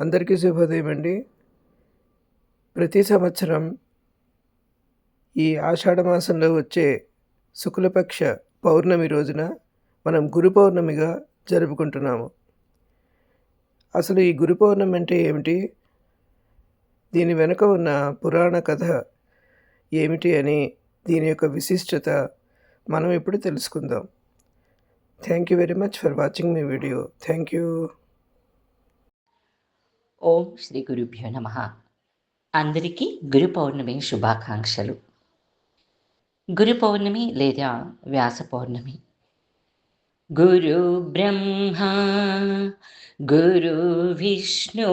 అందరికీ శుభోదయం అండి. ప్రతి సంవత్సరం ఈ ఆషాఢ మాసంలో వచ్చే శుక్లపక్ష పౌర్ణమి రోజున మనం గురు పౌర్ణమిగా జరుపుకుంటున్నాము. అసలు ఈ గురు పౌర్ణమి అంటే ఏమిటి? దీని వెనుక ఉన్న పురాణ కథ ఏమిటి అని దీని యొక్క విశిష్టత మనం ఇప్పుడు తెలుసుకుందాం. Thank you very much for watching my video. Thank you. ఓం శ్రీ గురుభ్యో నమః. అందరికీ గురు పౌర్ణమి శుభాకాంక్షలు. గురు పౌర్ణమి లేదా వ్యాస పౌర్ణమి. గురు బ్రహ్మ గురు విష్ణు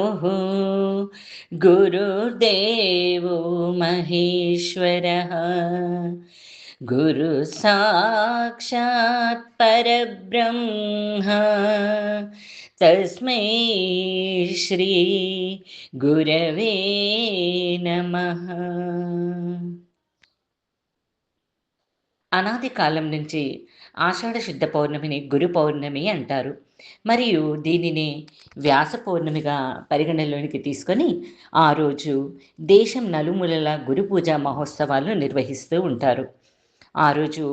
గురుర్దేవో మహేశ్వర గురు సాక్షాత్ పరబ్రహ్మ తస్మై శ్రీ గురవే నమః. అనాది కాలం నుంచి ఆషాఢ శుద్ధ పౌర్ణమిని గురు పౌర్ణమి అంటారు. మరియు దీనిని వ్యాస పౌర్ణమిగా పరిగణలోనికి తీసుకొని ఆ రోజు దేశం నలుమూలల గురు పూజా మహోత్సవాలు నిర్వహిస్తూ ఉంటారు. ఆ రోజు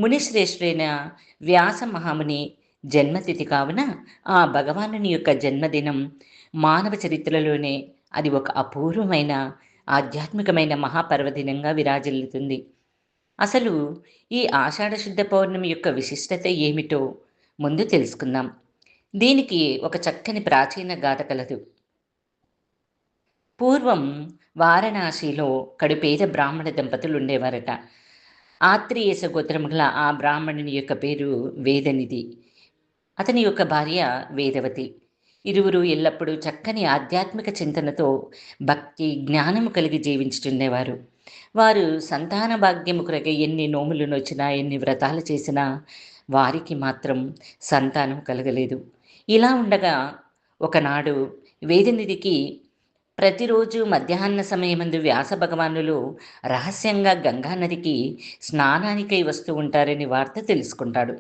మునిశ్రేష్ఠుడైన వ్యాస మహాముని జన్మతిథి కావున ఆ భగవానుని యొక్క జన్మదినం మానవ చరిత్రలోనే అది ఒక అపూర్వమైన ఆధ్యాత్మికమైన మహాపర్వదినంగా విరాజిల్లుతుంది. అసలు ఈ ఆషాఢ శుద్ధ పౌర్ణమి యొక్క విశిష్టత ఏమిటో ముందు తెలుసుకుందాం. దీనికి ఒక చక్కని ప్రాచీన గాథ కలదు. పూర్వం వారణాసిలో కడుపేద బ్రాహ్మణ దంపతులు ఉండేవారట. ఆత్రేయస గోత్రము గల ఆ బ్రాహ్మణుని యొక్క పేరు వేదనిధి. అతని యొక్క భార్య వేదవతి. ఇరువురు ఎల్లప్పుడూ చక్కని ఆధ్యాత్మిక చింతనతో భక్తి జ్ఞానము కలిగి జీవించుతుండేవారు. వారు సంతాన భాగ్యము కొరకై ఎన్ని నోములు నొచ్చినా ఎన్ని వ్రతాలు చేసినా వారికి మాత్రం సంతానం కలగలేదు. ఇలా ఉండగా ఒకనాడు వేదనిధికి ప్రతిరోజు మధ్యాహ్న సమయమందు వ్యాస భగవానులు రహస్యంగా గంగానదికి స్నానానికై వస్తూ ఉంటారని వార్త తెలుసుకుంటాడు.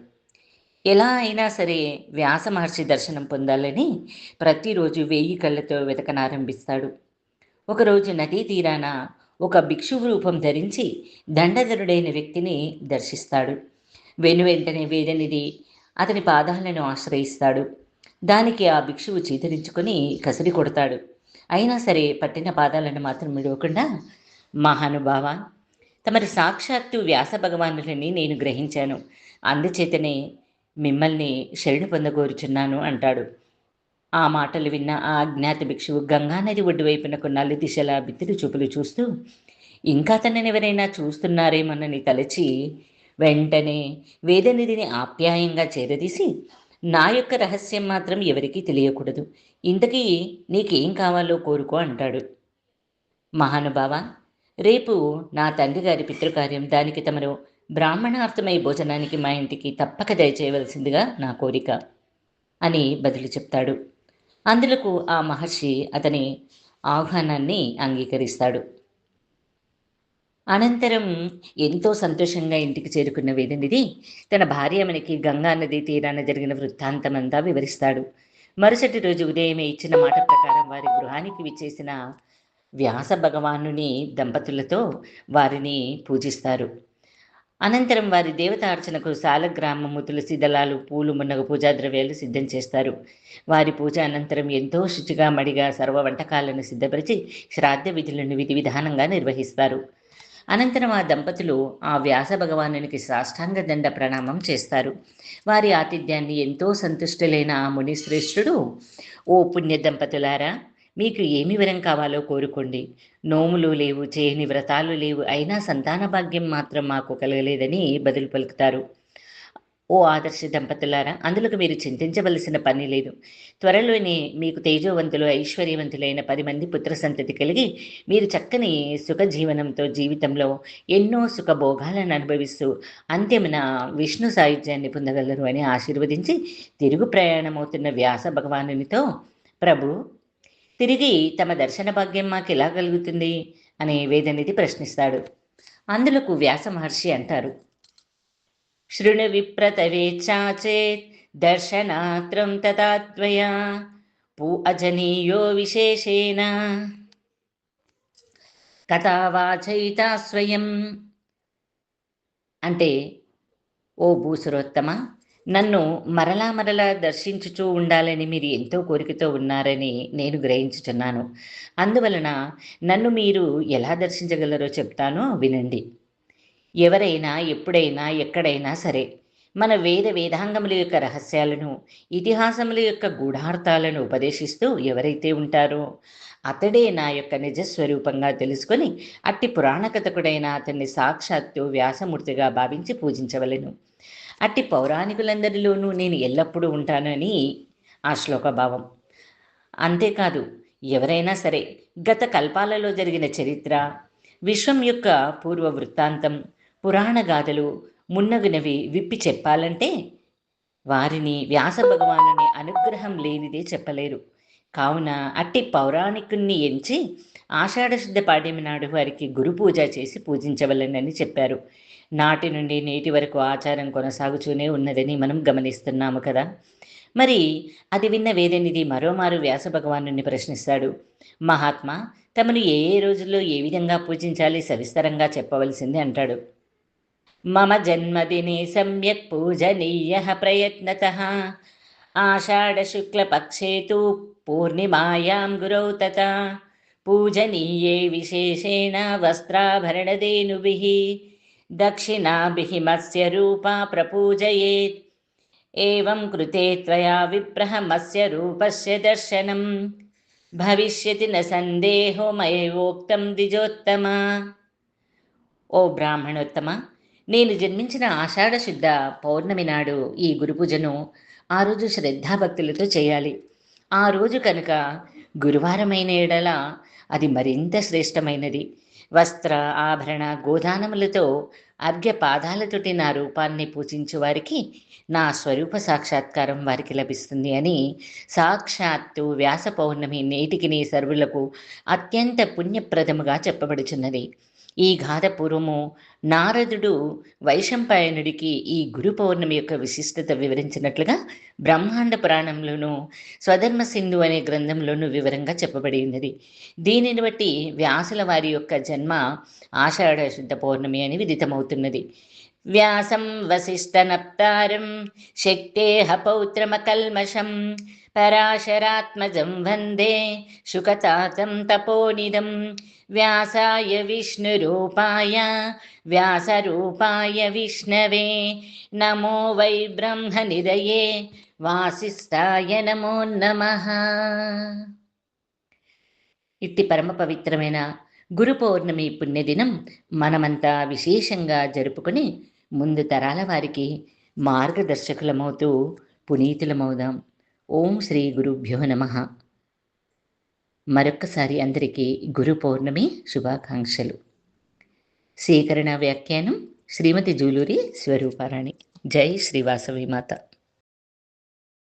ఎలా అయినా సరే వ్యాస మహర్షి దర్శనం పొందాలని ప్రతిరోజు 1000 కళ్ళతో వెతకనారంభిస్తాడు. ఒకరోజు నదీ తీరాన ఒక భిక్షువు రూపం ధరించి దండధరుడైన వ్యక్తిని దర్శిస్తాడు. వెనువెంటనే వేదనిధి అతని పాదాలను ఆశ్రయిస్తాడు. దానికి ఆ భిక్షువు చీదరించుకొని కసిరి కొడతాడు. అయినా సరే పట్టిన పాదాలను మాత్రం విడవకుండా, మహానుభావ, తమరి సాక్షాత్తు వ్యాస భగవానులని నేను గ్రహించాను, అందుచేతనే మిమ్మల్ని శరణు పొందగోరుచున్నాను అంటాడు. ఆ మాటలు విన్న ఆ అజ్ఞాత భిక్షువు గంగానది ఒడ్డు వైపునకు నలు దిశలా బిత్తిరి చూపులు చూస్తూ ఇంకా తనని ఎవరైనా చూస్తున్నారేమోనని తలచి వెంటనే వేదనిధిని ఆప్యాయంగా చేరదీసి, నా యొక్క రహస్యం మాత్రం ఎవరికీ తెలియకూడదు, ఇంతకీ నీకేం కావాలో కోరుకో అంటాడు. మహానుభావ, రేపు నా తండ్రి గారి పితృకార్యం, దానికి తమరు బ్రాహ్మణార్థమై భోజనానికి మా ఇంటికి తప్పక దయచేయవలసిందిగా నా కోరిక అని బదులు చెప్తాడు. అందులకు ఆ మహర్షి అతని ఆహ్వానాన్ని అంగీకరిస్తాడు. అనంతరం ఎంతో సంతోషంగా ఇంటికి చేరుకున్న వేదనిధి తన భార్యమణికి గంగా నది తీరాన జరిగిన వృత్తాంతమంతా వివరిస్తాడు. మరుసటి రోజు ఉదయమే ఇచ్చిన మాట ప్రకారం వారి గృహానికి విచ్చేసిన వ్యాస భగవానుని దంపతులతో వారిని పూజిస్తారు. అనంతరం వారి దేవతార్చనకు సాలగ్రామము, తులసి దళాలు, పూలు మున్నగు పూజా ద్రవ్యాలు సిద్ధం చేస్తారు. వారి పూజ అనంతరం ఎంతో శుచిగా మడిగా సర్వ వంటకాలను సిద్ధపరిచి శ్రాద్ధ విధులను విధి విధానంగా నిర్వహిస్తారు. అనంతరం ఆ దంపతులు ఆ వ్యాస భగవానునికి సాష్టాంగ దండ ప్రణామం చేస్తారు. వారి ఆతిథ్యాన్ని ఎంతో సంతుష్టులైన ఆ మునిశ్రేష్ఠుడు, ఓ పుణ్య దంపతులారా, మీకు ఏమి వరం కావాలో కోరుకోండి. నోములు లేవు, చేయని వ్రతాలు లేవు, అయినా సంతాన భాగ్యం మాత్రం మాకు కలగలేదని బదులు పలుకుతారు. ఓ ఆదర్శ దంపతులారా, అందులోకి మీరు చింతించవలసిన పని లేదు. త్వరలోనే మీకు తేజోవంతులు, ఐశ్వర్యవంతులైన 10 మంది పుత్ర సంతతి కలిగి మీరు చక్కని సుఖజీవనంతో జీవితంలో ఎన్నో సుఖభోగాలను అనుభవిస్తూ అంత్యమున విష్ణు సాయుధ్యాన్ని పొందగలరు అని ఆశీర్వదించి తిరుగు ప్రయాణమవుతున్న వ్యాస భగవానునితో, ప్రభు, తిరిగి తమ దర్శన భాగ్యం మాకు ఎలా కలుగుతుంది అని వేదనిధి ప్రశ్నిస్తాడు. అందులకు వ్యాస మహర్షి అంటారు, శృణు విప్రతవేచ్ఛాచేత్ దర్శనాత్రం తథాత్వయా అజనీయో విశేషేణ కథావాచయితా స్వయం. అంటే, ఓ భూసురోత్తమ, నన్ను మరలా మరలా దర్శించుచూ ఉండాలని మీరు ఎంతో కోరికతో ఉన్నారని నేను గ్రహించుచున్నాను. అందువలన నన్ను మీరు ఎలా దర్శించగలరో చెప్తానో వినండి. ఎవరైనా ఎప్పుడైనా ఎక్కడైనా సరే మన వేదాంగముల యొక్క రహస్యాలను, ఇతిహాసముల యొక్క గూఢార్థాలను ఉపదేశిస్తూ ఎవరైతే ఉంటారో అతడే నా యొక్క నిజస్వరూపంగా తెలుసుకొని అట్టి పురాణ కథకుడైన అతన్ని సాక్షాత్తు వ్యాసమూర్తిగా భావించి పూజించవలెను. అట్టి పౌరాణికులందరిలోనూ నేను ఎల్లప్పుడూ ఉంటానని ఆ శ్లోక భావం. అంతేకాదు, ఎవరైనా సరే గత కల్పాలలో జరిగిన చరిత్ర, విశ్వం యొక్క పూర్వ వృత్తాంతం, పురాణ గాథలు మున్నగునవి విప్పి చెప్పాలంటే వారిని వ్యాస భగవానుని అనుగ్రహం లేనిదే చెప్పలేరు. కావున అట్టి పౌరాణికుణ్ణి ఎంచి ఆషాఢశుద్ధ పాడ్యమి నాడు వారికి గురు పూజ చేసి పూజించవలెనని చెప్పారు. నాటి నుండి నేటి వరకు ఆచారం కొనసాగుతూనే ఉన్నదని మనం గమనిస్తున్నాము కదా. మరి అది విన్న వేదనిధి మరోమారు వ్యాస భగవానుని ప్రశ్నిస్తాడు. మహాత్మా, తమను ఏ ఏ రోజుల్లో ఏ విధంగా పూజించాలి సవిస్తరంగా చెప్పవలసింది అంటాడు. మమ జన్మదినే సమ్యక్ పూజనీయః ప్రయత్నతః ఆషాఢశుక్లపక్షే తు పూర్ణిమాయాం గురౌ తథా పూజనీయే విశేషేణ వస్త్రాభరణధేనుభిః దక్షిణాభిః మత్స్య రూపా ప్రపూజయేత్. ఏవం కృతే త్వయా విప్రః మత్స్య రూపస్య దర్శనం భవిష్యతి న సందేహో మయేవోక్తం ద్విజోత్తమ. ఓ బ్రాహ్మణోత్తమ, నేను జన్మించిన ఆషాఢ శుద్ధ పౌర్ణమి నాడు ఈ గురుపూజను ఆ రోజు శ్రద్ధాభక్తులతో చేయాలి. ఆ రోజు కనుక గురువారమైన ఎడల అది మరింత శ్రేష్టమైనది. వస్త్ర ఆభరణ గోదానములతో అర్ఘ్య పాదాలతోటి నా రూపాన్ని పూజించు వారికి నా స్వరూప సాక్షాత్కారం వారికి లభిస్తుంది అని సాక్షాత్తు వ్యాస పౌర్ణమి నేటికి సర్వులకు అత్యంత పుణ్యప్రదముగా చెప్పబడుచున్నది. ఈ గాథ పూర్వము నారదుడు వైశంపాయనుడికి ఈ గురు పౌర్ణమి యొక్క విశిష్టత వివరించినట్లుగా బ్రహ్మాండ పురాణంలోనూ స్వధర్మ సింధు అనే గ్రంథంలోనూ వివరంగా చెప్పబడి ఉన్నది. దీనిని బట్టి వ్యాసుల వారి యొక్క జన్మ ఆషాఢ శుద్ధ పౌర్ణమి అని విదితమవుతున్నది. వ్యాసం వసిష్ఠనప్తారం శక్తేః పౌత్రమకల్మషం పరాశరాత్మజం వందే శుకతాతం తపోనిదం వ్యాసాయ విష్ణురూపాయ వ్యాసరూపాయ విష్ణవే నమో వై బ్రహ్మనిధయే వాసిష్ఠాయ నమో నమః. ఇట్టి పరమ పవిత్రమైన గురు పౌర్ణమి పుణ్యదినం మనమంతా విశేషంగా జరుపుకొని ముందు తరాల వారికి మార్గదర్శకులమవుతూ పునీతులమవుదాం. ఓం శ్రీ గురుభ్యో నమః. మరొక్కసారి అందరికీ గురు పౌర్ణమి శుభాకాంక్షలు. సేకరణ వ్యాఖ్యానం శ్రీమతి జూలూరి స్వరూపారాణి. జై శ్రీ వాసవి మాత.